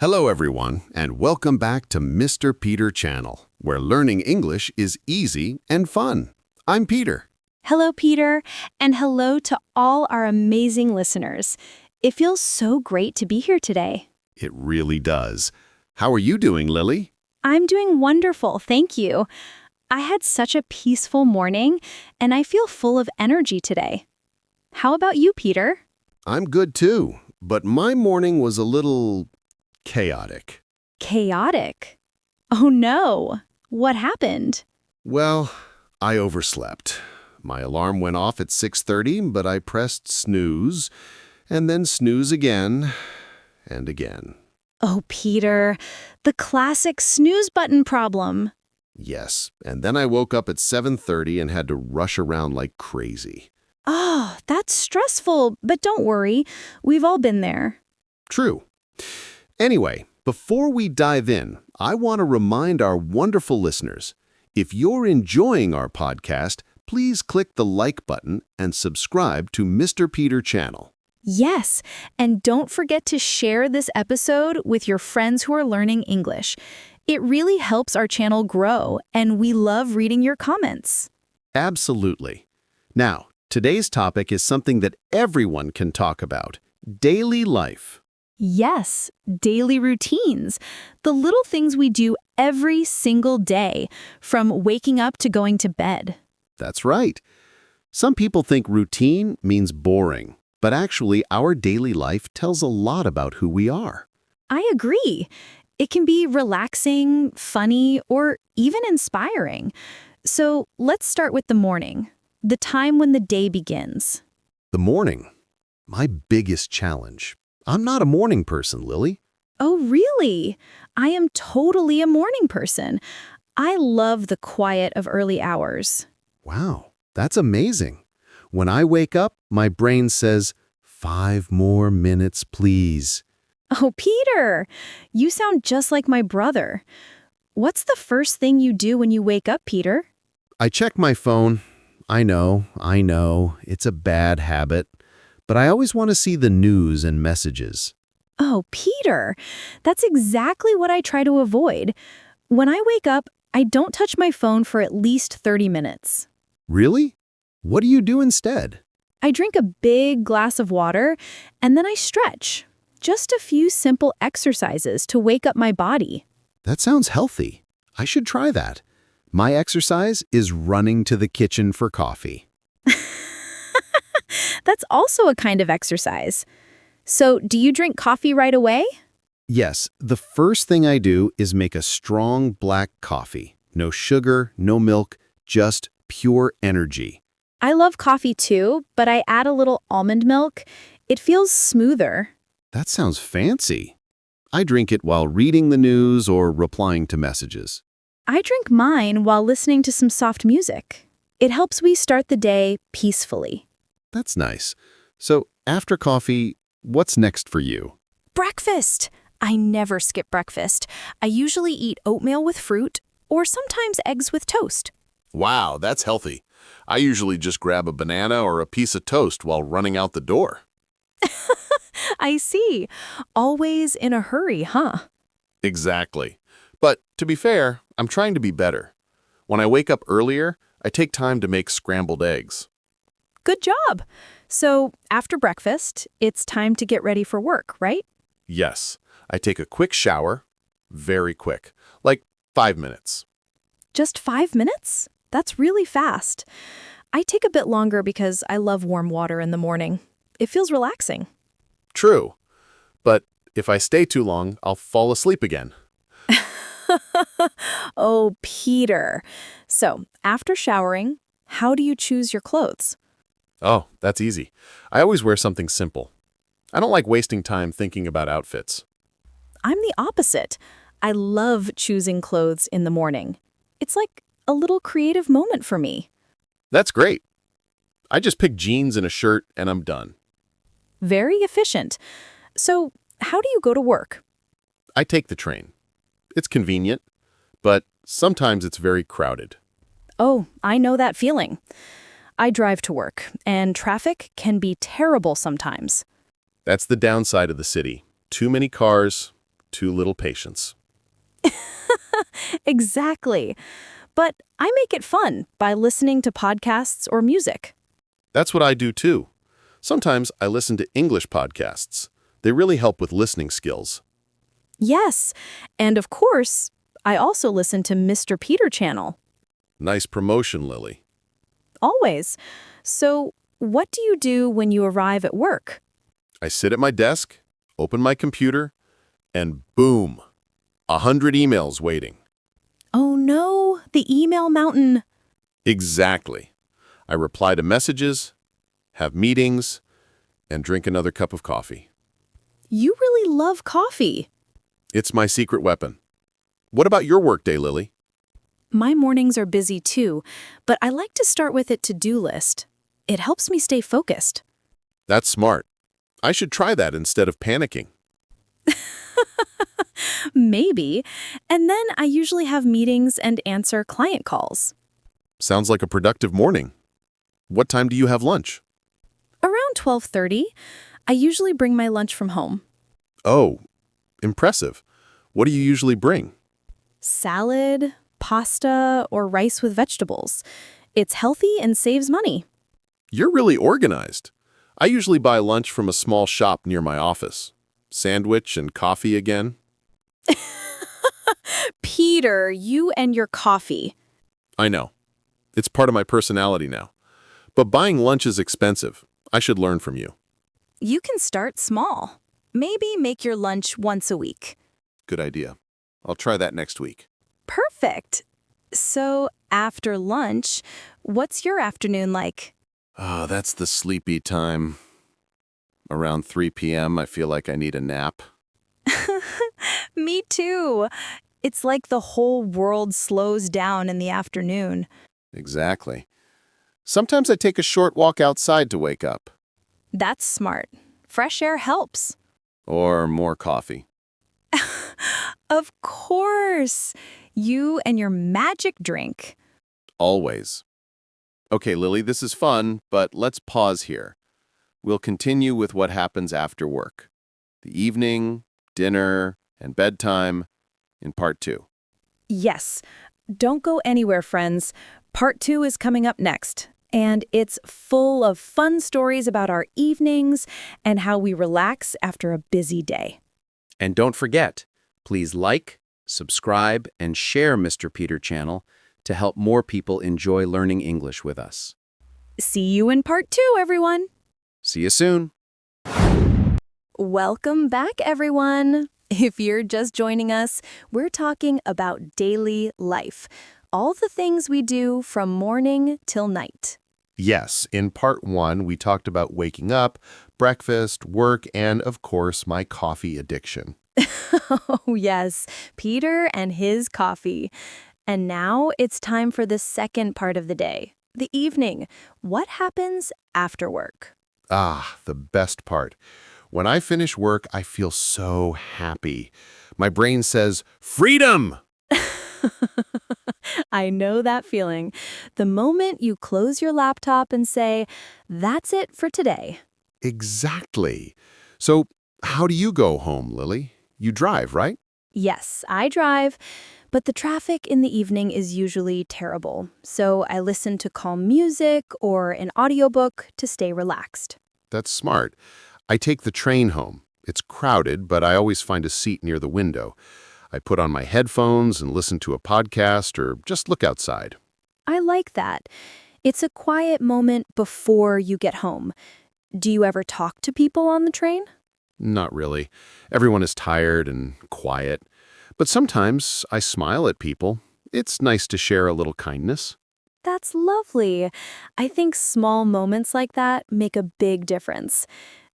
Hello everyone, and welcome back to Mr. Peter Channel, where learning English is easy and fun. I'm Peter. Hello, Peter, and hello to all our amazing listeners. It feels so great to be here today. It really does. How are you doing, Lily? I'm doing wonderful, thank you. I had such a peaceful morning, and I feel full of energy today. How about you, Peter? I'm good too, but my morning was a little chaotic. Chaotic? Oh no, what happened? Well, I overslept. My alarm went off at 6:30, but I pressed snooze, and then snooze again and again. Oh, Peter, the classic snooze button problem. Yes, and then I woke up at 7:30 and had to rush around like crazy. Oh, that's stressful, but don't worry, we've all been there. True. Anyway, before we dive in, I want to remind our wonderful listeners, if you're enjoying our podcast, please click the like button and subscribe to Mr. Peter Channel. Yes, and don't forget to share this episode with your friends who are learning English. It really helps our channel grow, and we love reading your comments. Absolutely. Now, today's topic is something that everyone can talk about, daily life. Yes, daily routines, the little things we do every single day, from waking up to going to bed. That's right. Some people think routine means boring, but actually our daily life tells a lot about who we are. I agree. It can be relaxing, funny, or even inspiring. So let's start with the morning, the time when the day begins. The morning, my biggest challenge. I'm not a morning person, Lily. Oh, really? I am totally a morning person. I love the quiet of early hours. Wow, that's amazing. When I wake up, my brain says, 5 more minutes, please. Oh, Peter, you sound just like my brother. What's the first thing you do when you wake up, Peter? I check my phone. I know, it's a bad habit. But I always want to see the news and messages. Oh, Peter, that's exactly what I try to avoid. When I wake up, I don't touch my phone for at least 30 minutes. Really? What do you do instead? I drink a big glass of water, and then I stretch. Just a few simple exercises to wake up my body. That sounds healthy. I should try that. My exercise is running to the kitchen for coffee. That's also a kind of exercise. So, do you drink coffee right away? Yes, the first thing I do is make a strong black coffee. No sugar, no milk, just pure energy. I love coffee too, but I add a little almond milk. It feels smoother. That sounds fancy. I drink it while reading the news or replying to messages. I drink mine while listening to some soft music. It helps me start the day peacefully. That's nice. So, after coffee, what's next for you? Breakfast! I never skip breakfast. I usually eat oatmeal with fruit or sometimes eggs with toast. Wow, that's healthy. I usually just grab a banana or a piece of toast while running out the door. I see. Always in a hurry, huh? Exactly. But to be fair, I'm trying to be better. When I wake up earlier, I take time to make scrambled eggs. Good job. So, after breakfast, it's time to get ready for work, right? Yes, I take a quick shower, very quick, like 5 minutes. Just 5 minutes? That's really fast. I take a bit longer because I love warm water in the morning. It feels relaxing. True. But if I stay too long, I'll fall asleep again. Oh, Peter. So, after showering, how do you choose your clothes? Oh, that's easy. I always wear something simple. I don't like wasting time thinking about outfits. I'm the opposite. I love choosing clothes in the morning. It's like a little creative moment for me. That's great. I just pick jeans and a shirt and I'm done. Very efficient. So, how do you go to work? I take the train. It's convenient, but sometimes it's very crowded. Oh, I know that feeling. I drive to work, and traffic can be terrible sometimes. That's the downside of the city. Too many cars, too little patience. Exactly. But I make it fun by listening to podcasts or music. That's what I do too. Sometimes I listen to English podcasts. They really help with listening skills. Yes, and of course, I also listen to Mr. Peter channel. Nice promotion, Lily. Always. So, what do you do when you arrive at work? I sit at my desk, open my computer, and boom, 100 emails waiting. Oh no, the email mountain. Exactly. I reply to messages, have meetings, and drink another cup of coffee. You really love coffee. It's my secret weapon. What about your workday, Lily? My mornings are busy too, but I like to start with a to-do list. It helps me stay focused. That's smart. I should try that instead of panicking. Maybe. And then I usually have meetings and answer client calls. Sounds like a productive morning. What time do you have lunch? Around 12:30, I usually bring my lunch from home. Oh, impressive. What do you usually bring? Salad, pasta, or rice with vegetables. It's healthy and saves money. You're really organized. I usually buy lunch from a small shop near my office. Sandwich and coffee again. Peter, you and your coffee. I know. It's part of my personality now. But buying lunch is expensive. I should learn from you. You can start small. Maybe make your lunch once a week. Good idea. I'll try that next week. Perfect. So, after lunch, what's your afternoon like? Ah, that's the sleepy time. Around 3 p.m., I feel like I need a nap. Me too. It's like the whole world slows down in the afternoon. Exactly. Sometimes I take a short walk outside to wake up. That's smart. Fresh air helps. Or more coffee. Of course. You and your magic drink. Always. Okay, Lily, this is fun, but let's pause here. We'll continue with what happens after work. The evening, dinner, and bedtime in part 2. Yes. Don't go anywhere, friends. Part 2 is coming up next. And it's full of fun stories about our evenings and how we relax after a busy day. And don't forget, please like, subscribe, and share Mr. Peter channel to help more people enjoy learning English with us. See you in part 2, everyone. See you soon. Welcome back, everyone. If you're just joining us, we're talking about daily life. All the things we do from morning till night. Yes, in part 1, we talked about waking up, breakfast, work, and, of course, my coffee addiction. Oh, yes, Peter and his coffee. And now it's time for the second part of the day, the evening. What happens after work? Ah, the best part. When I finish work, I feel so happy. My brain says, freedom! I know that feeling. The moment you close your laptop and say, that's it for today. Exactly. So, how do you go home, Lily? You drive, right? Yes, I drive, but the traffic in the evening is usually terrible. So I listen to calm music or an audiobook to stay relaxed. That's smart. I take the train home. It's crowded, but I always find a seat near the window. I put on my headphones and listen to a podcast or just look outside. I like that. It's a quiet moment before you get home. Do you ever talk to people on the train? Not really. Everyone is tired and quiet. But sometimes I smile at people. It's nice to share a little kindness. That's lovely. I think small moments like that make a big difference.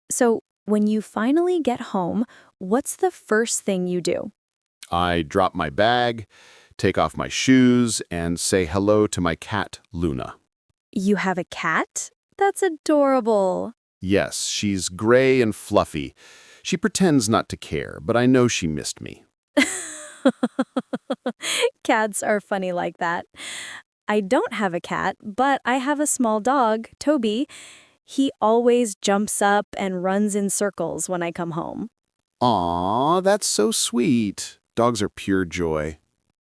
So, when you finally get home, what's the first thing you do? I drop my bag, take off my shoes, and say hello to my cat, Luna. You have a cat? That's adorable. Yes, she's gray and fluffy. She pretends not to care, but I know she missed me. Cats are funny like that. I don't have a cat, but I have a small dog, Toby. He always jumps up and runs in circles when I come home. Aw, that's so sweet. Dogs are pure joy.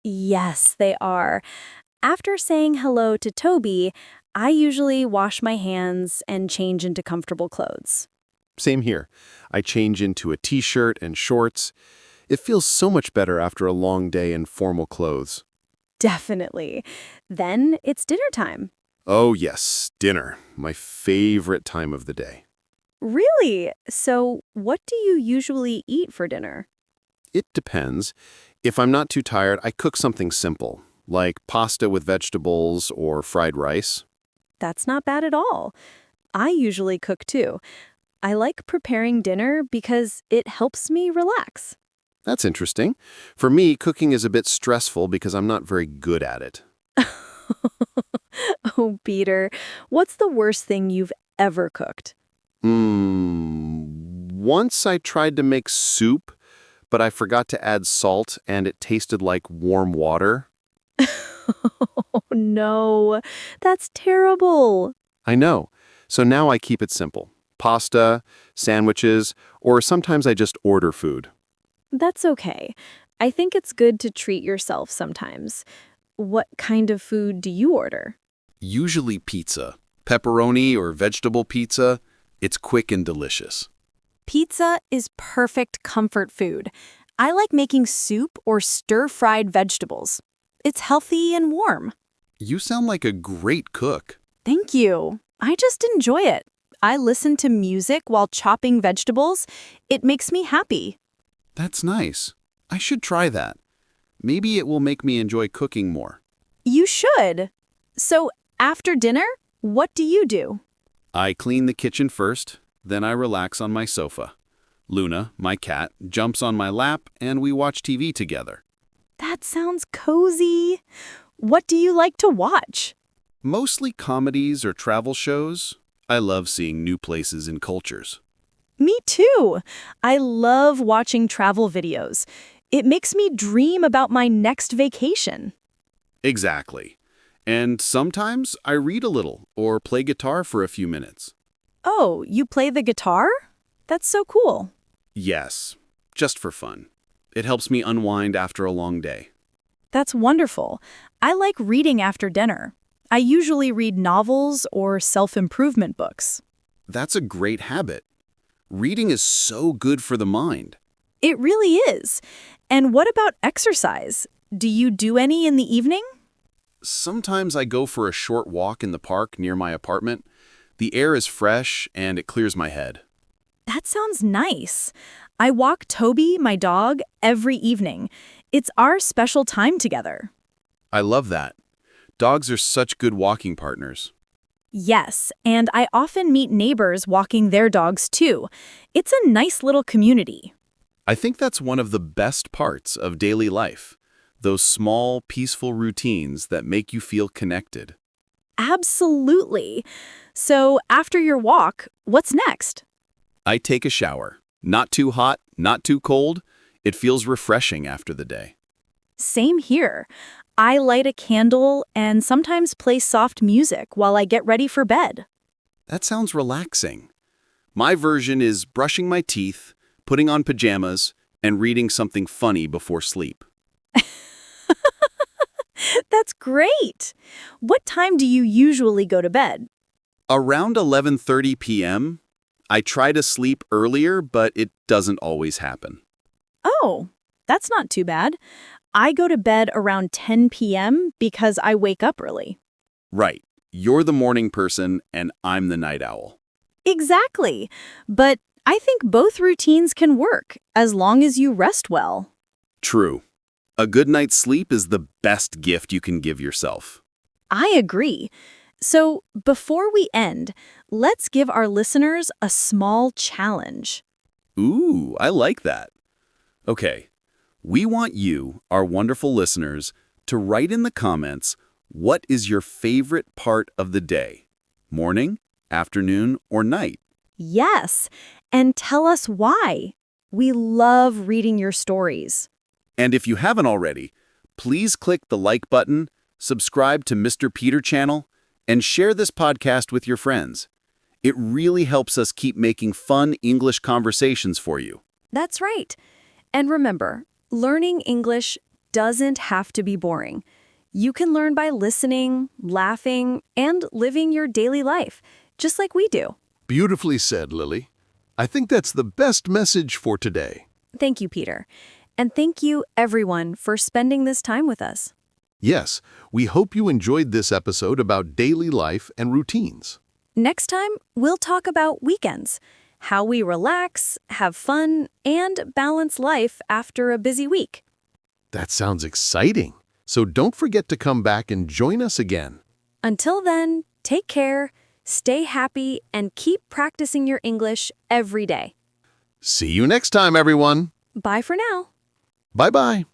Yes, they are. After saying hello to Toby, I usually wash my hands and change into comfortable clothes. Same here. I change into a t-shirt and shorts. It feels so much better after a long day in formal clothes. Definitely. Then it's dinner time. Oh yes, dinner. My favorite time of the day. Really? So, what do you usually eat for dinner? It depends. If I'm not too tired, I cook something simple, like pasta with vegetables or fried rice. That's not bad at all. I usually cook too. I like preparing dinner because it helps me relax. That's interesting. For me, cooking is a bit stressful because I'm not very good at it. Oh, Peter, what's the worst thing you've ever cooked? Once I tried to make soup, but I forgot to add salt and it tasted like warm water. Oh, no, that's terrible. I know. So now I keep it simple. Pasta, sandwiches, or sometimes I just order food. That's okay. I think it's good to treat yourself sometimes. What kind of food do you order? Usually pizza. Pepperoni or vegetable pizza. It's quick and delicious. Pizza is perfect comfort food. I like making soup or stir-fried vegetables. It's healthy and warm. You sound like a great cook. Thank you. I just enjoy it. I listen to music while chopping vegetables. It makes me happy. That's nice. I should try that. Maybe it will make me enjoy cooking more. You should. So, after dinner, what do you do? I clean the kitchen first, then I relax on my sofa. Luna, my cat, jumps on my lap and we watch TV together. That sounds cozy. What do you like to watch? Mostly comedies or travel shows. I love seeing new places and cultures. Me too. I love watching travel videos. It makes me dream about my next vacation. Exactly. And sometimes I read a little or play guitar for a few minutes. Oh, you play the guitar? That's so cool. Yes, just for fun. It helps me unwind after a long day. That's wonderful. I like reading after dinner. I usually read novels or self-improvement books. That's a great habit. Reading is so good for the mind. It really is. And what about exercise? Do you do any in the evening? Sometimes I go for a short walk in the park near my apartment. The air is fresh and it clears my head. That sounds nice. I walk Toby, my dog, every evening. It's our special time together. I love that. Dogs are such good walking partners. Yes, and I often meet neighbors walking their dogs too. It's a nice little community. I think that's one of the best parts of daily life. Those small, peaceful routines that make you feel connected. Absolutely. So after your walk, what's next? I take a shower. Not too hot, not too cold. It feels refreshing after the day. Same here. I light a candle and sometimes play soft music while I get ready for bed. That sounds relaxing. My version is brushing my teeth, putting on pajamas, and reading something funny before sleep. That's great. What time do you usually go to bed? Around 11:30 p.m., I try to sleep earlier, but it doesn't always happen. Oh, that's not too bad. I go to bed around 10 p.m. because I wake up early. Right. You're the morning person, and I'm the night owl. Exactly. But I think both routines can work as long as you rest well. True. A good night's sleep is the best gift you can give yourself. I agree. So before we end, let's give our listeners a small challenge. Ooh, I like that. Okay. We want you, our wonderful listeners, to write in the comments what is your favorite part of the day? Morning, afternoon, or night? Yes, and tell us why. We love reading your stories. And if you haven't already, please click the like button, subscribe to Mr. Peter channel, and share this podcast with your friends. It really helps us keep making fun English conversations for you. That's right. And remember, learning English doesn't have to be boring. You can learn by listening, laughing, and living your daily life, just like we do. Beautifully said, Lily. I think that's the best message for today. Thank you, Peter. And thank you, everyone, for spending this time with us. Yes, we hope you enjoyed this episode about daily life and routines. Next time, we'll talk about weekends, how we relax, have fun, and balance life after a busy week. That sounds exciting. So don't forget to come back and join us again. Until then, take care, stay happy, and keep practicing your English every day. See you next time, everyone. Bye for now. Bye-bye.